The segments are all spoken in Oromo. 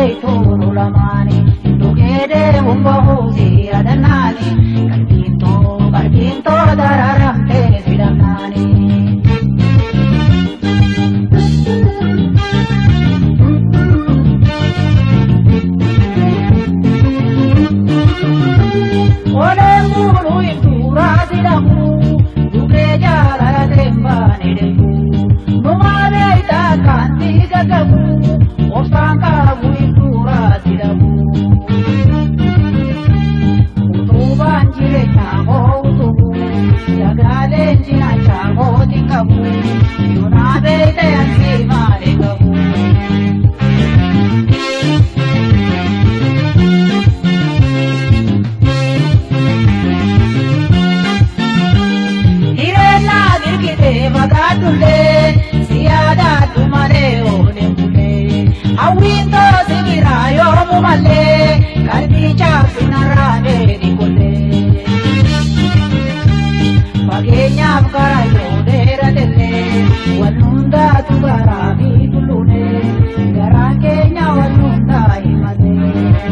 beektu lamaanii dhugeedee humbahuusi adannaanii qalbiintoo dararamtee filannaanii. Oleen bulu intuuraa sidamu dhugee jaalala deembaanii deemu numaalee itaa kaantii gagamu obsaan qabu intuuraa sidamu utubaan jireenyaa koo utubu sagaaleen cinachaa kooti qabu yoonaa beekte ansii malee qabu. Magadulee siyaadaatu malee oolee bulee hawwiintoo sibiraa yoomu malee qalbii chaaffinarraa dheedhi kollee fageenyaaf karaa yoo dheeratellee wal hundaatu garaa fi tulluulee garaan keenya wal hundaa himatee.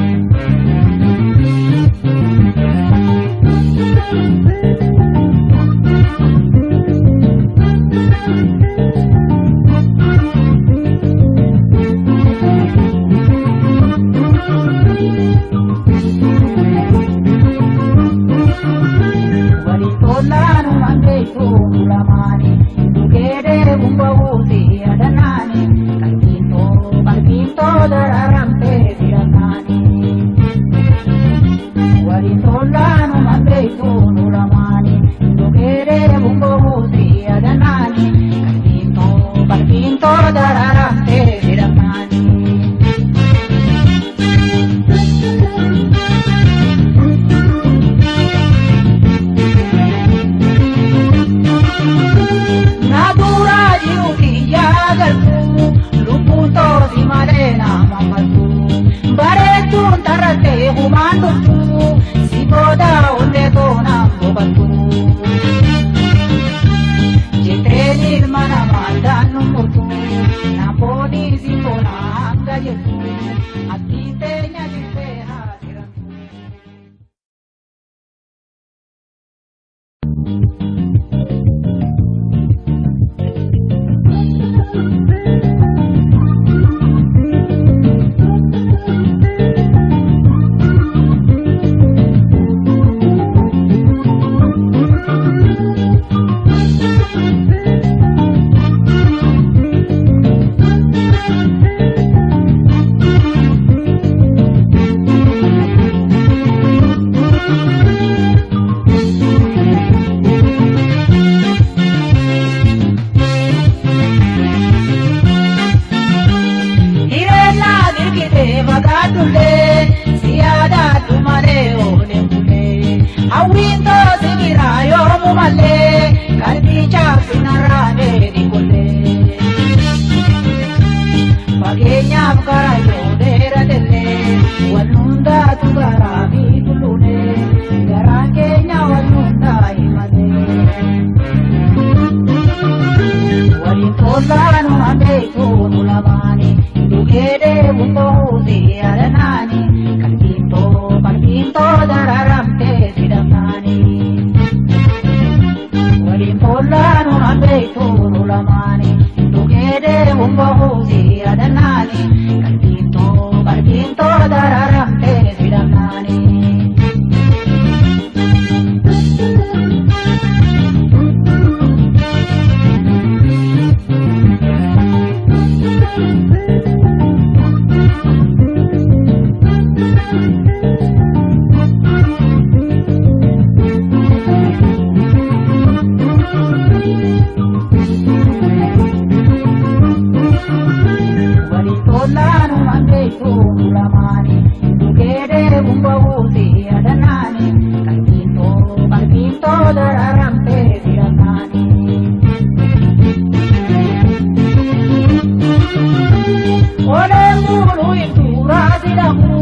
Oleen bulu intuuraa sidamu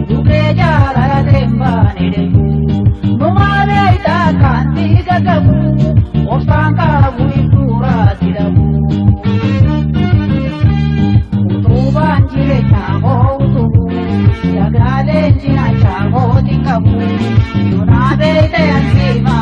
dhugee jaalala deembaanii deemu numaalee itaa kaantii gagamu obsaan qabu intuuraa sidamu utubaan jireenyaa koo utubu Chinacha, Hotingabu, Yunabe, and Sima,